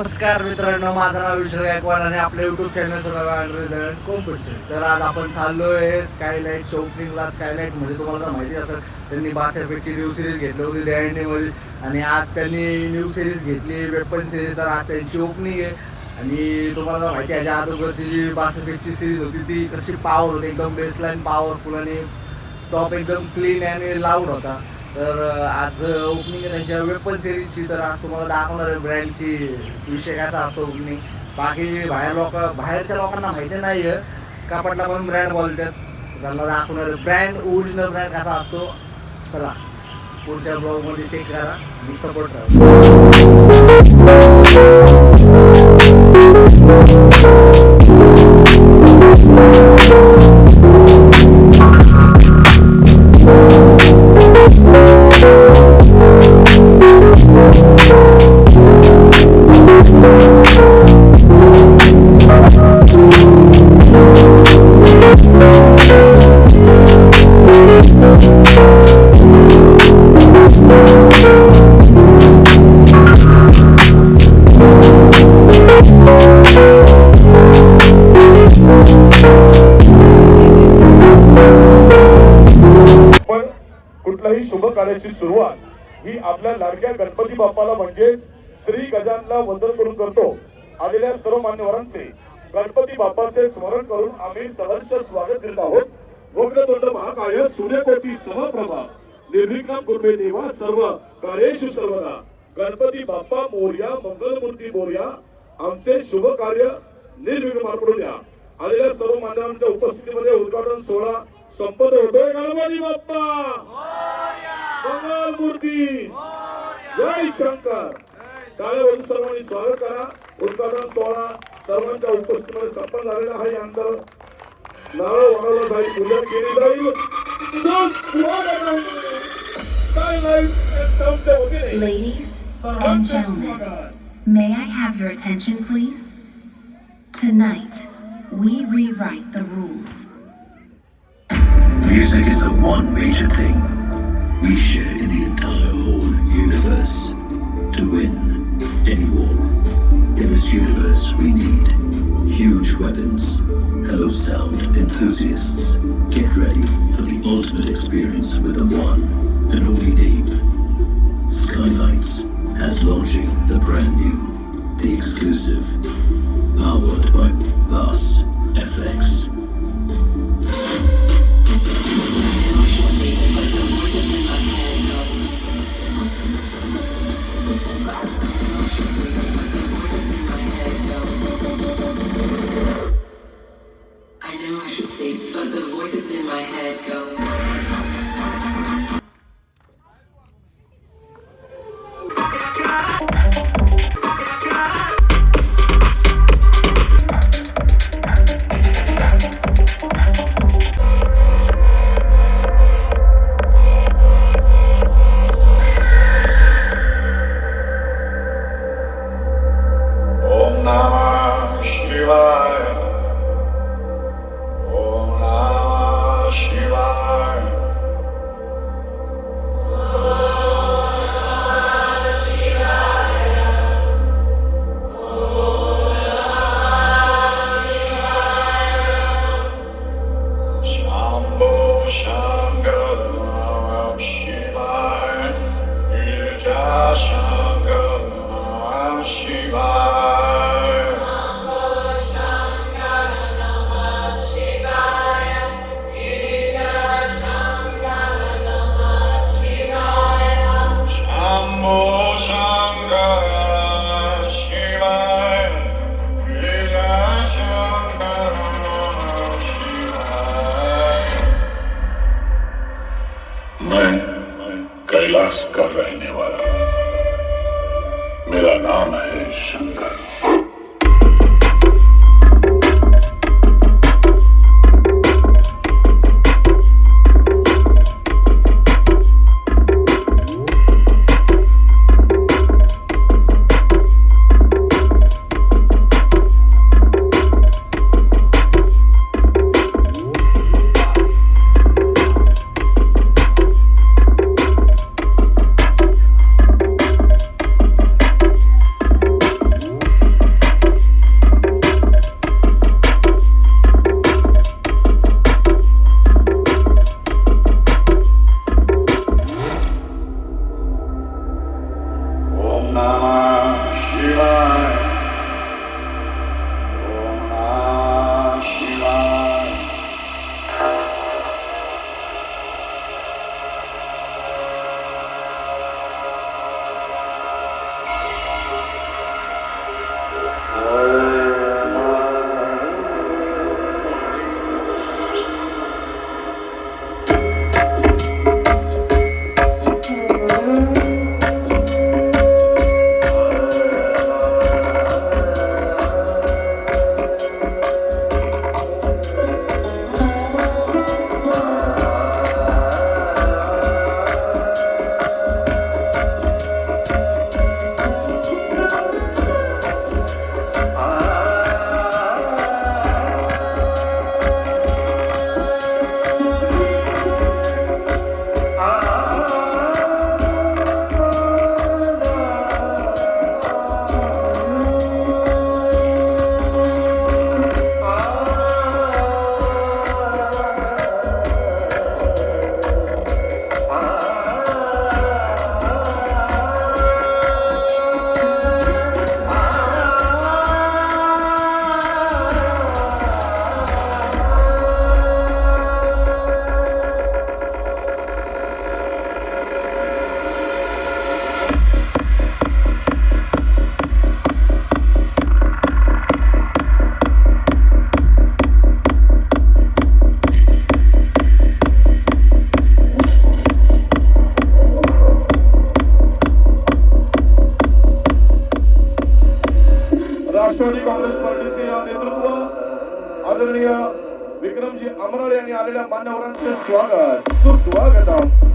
नमस्कार मित्रांनो, माझं नाव विशाल गायकवाड आणि आपल्या यूट्यूब चॅनल कॉम्पिटिशन. तर आज आपण चाललो आहे स्कायलाईट ओपनिंगला. स्कायलाईट म्हणजे तुम्हाला तर माहिती असेल, त्यांनी बासेफेकची न्यू सिरीज घेतली होती दहीहंडीमध्ये आणि आज त्यांनी न्यू सिरीज घेतली वेपन सिरीज. तर आज त्यांची ओपनिंग आहे आणि तुम्हाला तर माहिती आहे याच्या अगोदरची जी बासेफेकची सिरीज होती ती कशी पॉवर होती, एकदम बेसलाईन पॉवरफुल आणि टॉप एकदम क्लीन आणि लाऊड होता. तर आज ओपनिंग आहे त्यांच्या वेपन सिरीजची. तर आज तुम्हाला दाखवणार आहे ब्रँडची विषय कसा असतो ओपनिंग. बाकी बाहेरच्या लोकांना माहिती नाही आहे, कापडला पण ब्रँड बोलतात, त्यांना दाखवणार ब्रँड ओरिजिनल ब्रँड कसा असतो. चला पुढच्या ब्लॉगमध्ये चेक करा आणि सपोर्ट कुठल्याही शुभ कार्याची सुरुवात ही आपल्या लाडक्या गणपती बाप्पाला म्हणजेच श्री गजाननला वंदन करून करतो. आलेल्या सर्व मान्यवरांचे गणपती बाप्पाचे स्मरण करून आम्ही सहर्ष स्वागत करीत आहोत. वक्रतुंड महाकाय सूर्यकोटी समप्रभा निर्विघ्नं कुर्मे देवा सर्व कार्येषु सर्वदा. गणपती बाप्पा मोरया, मंगलमूर्ती मोरया, आमचे शुभ कार्य निर्विघ्न पार पडू द्या. आलेल्या सर्व मान्यवरांच्या उपस्थितीमध्ये उद्घाटन सोहळा संपन्न होतोय. गणपती बाप्पा मंगलमूर्ती जय शंकर. टाळ्यावरून सर्वांनी स्वागत करा. उद्घाटन सोहळा सर्वांच्या उपस्थितीमध्ये संपन्न झालेला आहे. यानंतर नारळ वाढवला जाईल, पूजा केली जाईल. Ladies and gentlemen, may I have your attention please? Tonight, we rewrite the rules. Music is the one major thing we share in the entire whole universe. To win any war in this universe, we need huge weapons. Hello sound enthusiasts, get ready for the ultimate experience with the one and only name. Skylights has launching the brand new, the exclusive, powered by Bass FX. I know I should sleep, but the voices in my head go. Om Namah Shivaya. Om Namah Shivaya. Shambho Shankar Namah Shivaya. Ija Shankar Namah Shivaya. Rashtrawadi Congress पार्टीचे नेतृत्व आदरणीय विक्रमजी अमराळे यांनी आलेल्या मान्यवरांचे स्वागत सुस्वागतम.